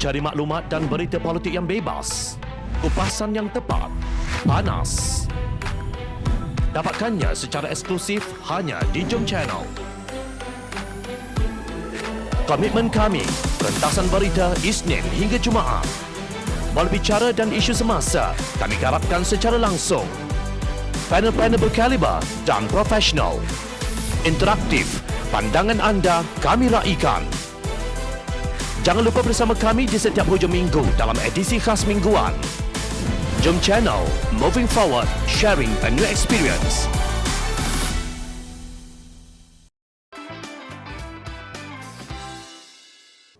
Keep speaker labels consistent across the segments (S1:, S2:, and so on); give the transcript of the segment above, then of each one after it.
S1: Cari maklumat dan berita politik yang bebas, kupasan yang tepat, panas. Dapatkannya secara eksklusif hanya di Jom Channel. Komitmen kami, pentasan berita Isnin hingga Jumaat. Berbicara dan isu semasa, kami garapkan secara langsung. Panel-panel berkaliber dan profesional. Interaktif, pandangan anda kami raikan. Jangan lupa bersama kami di setiap hujung minggu dalam edisi khas mingguan. Jom Channel, moving forward, sharing a new experience.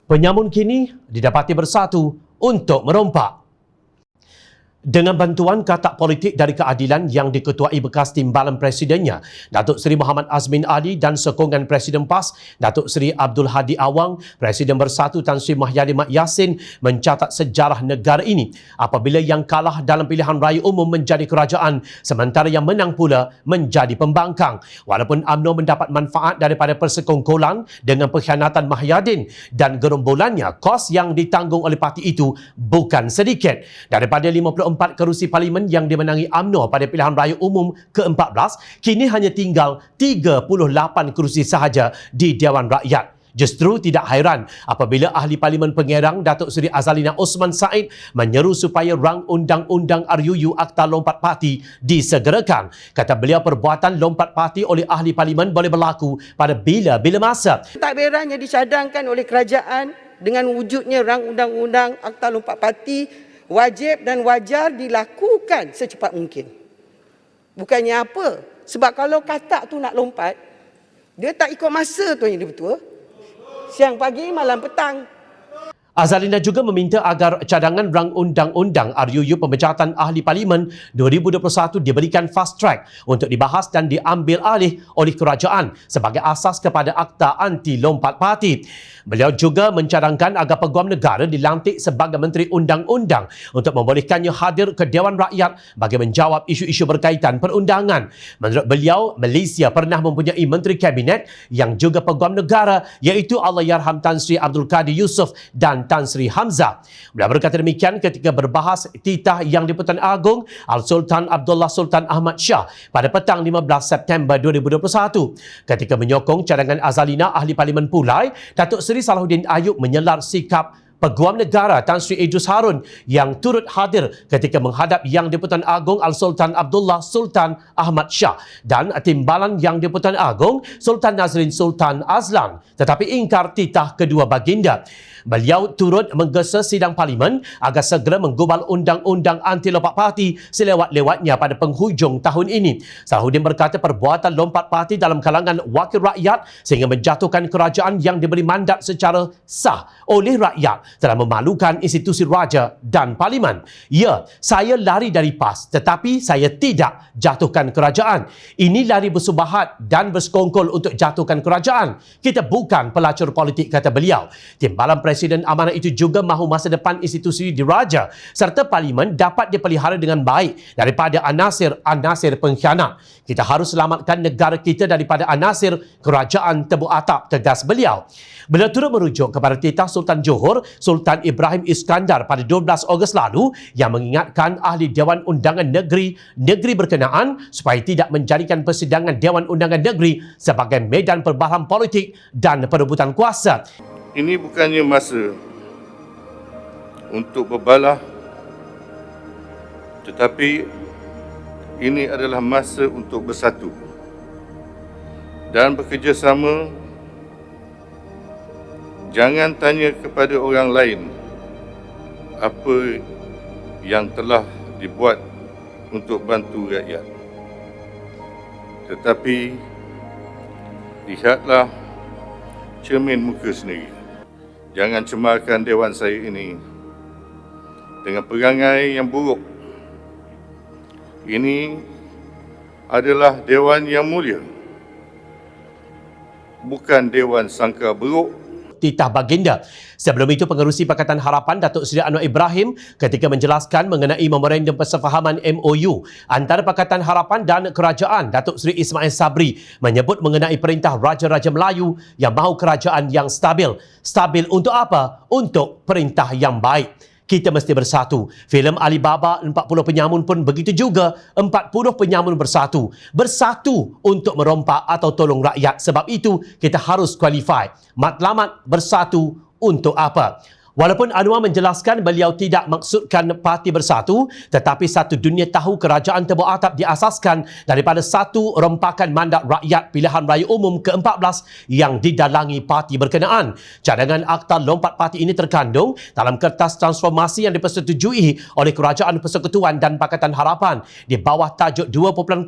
S1: Penyamun kini didapati bersatu untuk merompak. Dengan bantuan katak politik dari keadilan yang diketuai bekas timbalan presidennya, Datuk Seri Muhammad Azmin Ali dan sokongan Presiden PAS, Datuk Seri Abdul Hadi Awang, Presiden Bersatu Tan Sri Mahyadin Mat Yassin mencatat sejarah negara ini apabila yang kalah dalam pilihan raya umum menjadi kerajaan, sementara yang menang pula menjadi pembangkang. Walaupun UMNO mendapat manfaat daripada persekongkolan dengan pengkhianatan Mahyadin dan gerombolannya, kos yang ditanggung oleh parti itu bukan sedikit. Daripada 54 kerusi parlimen yang dimenangi UMNO pada pilihan raya umum ke-14, kini hanya tinggal 38 kerusi sahaja di Dewan Rakyat. Justru tidak hairan apabila Ahli Parlimen Pengerang Datuk Seri Azalina Osman Said menyeru supaya rang undang-undang RUU Akta Lompat Parti disegerakan. Kata beliau, perbuatan lompat parti oleh Ahli Parlimen boleh berlaku pada bila-bila masa.
S2: Pentadbiran yang dicadangkan oleh kerajaan dengan wujudnya rang undang-undang Akta Lompat Parti wajib dan wajar dilakukan secepat mungkin. Bukannya apa? Sebab kalau katak tu nak lompat, dia tak ikut masa tu yang dia betul. Siang, pagi, malam, petang.
S1: Azalina juga meminta agar cadangan rang undang-undang RUU Pemecatan Ahli Parlimen 2021 diberikan fast track untuk dibahas dan diambil alih oleh kerajaan sebagai asas kepada Akta Anti Lompat Parti. Beliau juga mencadangkan agar Peguam Negara dilantik sebagai Menteri Undang-Undang untuk membolehkannya hadir ke Dewan Rakyat bagi menjawab isu-isu berkaitan perundangan. Menurut beliau, Malaysia pernah mempunyai Menteri Kabinet yang juga Peguam Negara, iaitu Allahyarham Tan Sri Abdul Kadir Yusof dan Tan Sri Hamzah. Beliau berkata demikian ketika berbahas titah Yang di-Pertuan Agong Al-Sultan Abdullah Sultan Ahmad Shah pada petang 15 September 2021. Ketika menyokong cadangan Azalina, Ahli Parlimen Pulai, Datuk Seri Salahuddin Ayub menyelar sikap Peguam Negara Tan Sri Idrus Harun yang turut hadir ketika menghadap Yang di-Pertuan Agong Al-Sultan Abdullah Sultan Ahmad Shah dan timbalan Yang di-Pertuan Agong Sultan Nazrin Sultan Azlan, tetapi ingkar titah kedua baginda. Beliau turut menggesa sidang parlimen agar segera menggubal undang-undang anti lompat parti selewat-lewatnya pada penghujung tahun ini. Salahuddin berkata perbuatan lompat parti dalam kalangan wakil rakyat sehingga menjatuhkan kerajaan yang diberi mandat secara sah oleh rakyat telah memalukan institusi raja dan parlimen. Ya, saya lari dari PAS tetapi saya tidak jatuhkan kerajaan. Ini lari bersubahat dan bersekongkol untuk jatuhkan kerajaan. Kita bukan pelacur politik, kata beliau. Timbalan Presiden amanah itu juga mahu masa depan institusi diraja serta parlimen dapat dipelihara dengan baik daripada anasir-anasir pengkhianat. Kita harus selamatkan negara kita daripada anasir kerajaan tebuk atap, tegas beliau. Beliau turut merujuk kepada titah Sultan Johor Sultan Ibrahim Iskandar pada 12 Ogos lalu yang mengingatkan ahli Dewan Undangan negeri berkenaan supaya tidak menjadikan persidangan Dewan Undangan Negeri sebagai medan perbahasan politik dan perebutan kuasa.
S3: Ini bukannya masa untuk berbalah, tetapi ini adalah masa untuk bersatu dan bekerjasama. Jangan tanya kepada orang lain apa yang telah dibuat untuk bantu rakyat, tetapi lihatlah cermin muka sendiri. Jangan cemarkan dewan saya ini dengan perangai yang buruk. Ini adalah dewan yang mulia, bukan dewan sangka buruk.
S1: titah baginda. Sebelum itu, Pengerusi Pakatan Harapan Datuk Seri Anwar Ibrahim ketika menjelaskan mengenai memorandum persefahaman MOU antara Pakatan Harapan dan Kerajaan, Datuk Seri Ismail Sabri menyebut mengenai perintah Raja-Raja Melayu yang mahu kerajaan yang stabil. Stabil untuk apa? Untuk perintah yang baik. Kita mesti bersatu. Filem Alibaba 40 penyamun pun begitu juga. 40 penyamun bersatu. Bersatu untuk merompak atau tolong rakyat. Sebab itu kita harus qualify. Matlamat bersatu untuk apa? Walaupun Anwar menjelaskan beliau tidak maksudkan parti bersatu, tetapi satu dunia tahu kerajaan Tebu Atap diasaskan daripada satu rompakan mandat rakyat pilihan raya umum ke-14 yang didalangi parti berkenaan. Cadangan Akta Lompat Parti ini terkandung dalam kertas transformasi yang dipersetujui oleh Kerajaan Persekutuan dan Pakatan Harapan di bawah tajuk 2.0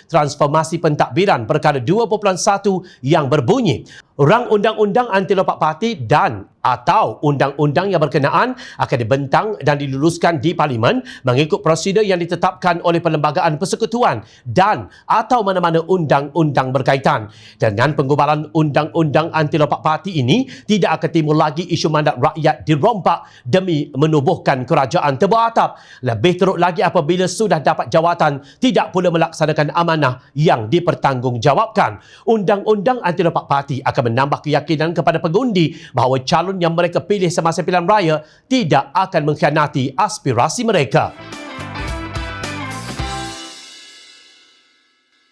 S1: Transformasi Pentadbiran Perkara 2.1 yang berbunyi Rang Undang-Undang Anti Lompat Parti dan atau undang-undang yang berkenaan akan dibentang dan diluluskan di Parlimen mengikut prosedur yang ditetapkan oleh Perlembagaan Persekutuan dan atau mana-mana undang-undang berkaitan. Dengan pengubaran undang-undang anti lompat parti ini, tidak akan timbul lagi isu mandat rakyat dirompak demi menubuhkan kerajaan Tebu Atap. Lebih teruk lagi apabila sudah dapat jawatan, tidak pula melaksanakan amanah yang dipertanggungjawabkan. Undang-undang anti lompat parti akan menambah keyakinan kepada pengundi bahawa calon yang mereka pilih semasa pilihan raya tidak akan mengkhianati aspirasi mereka.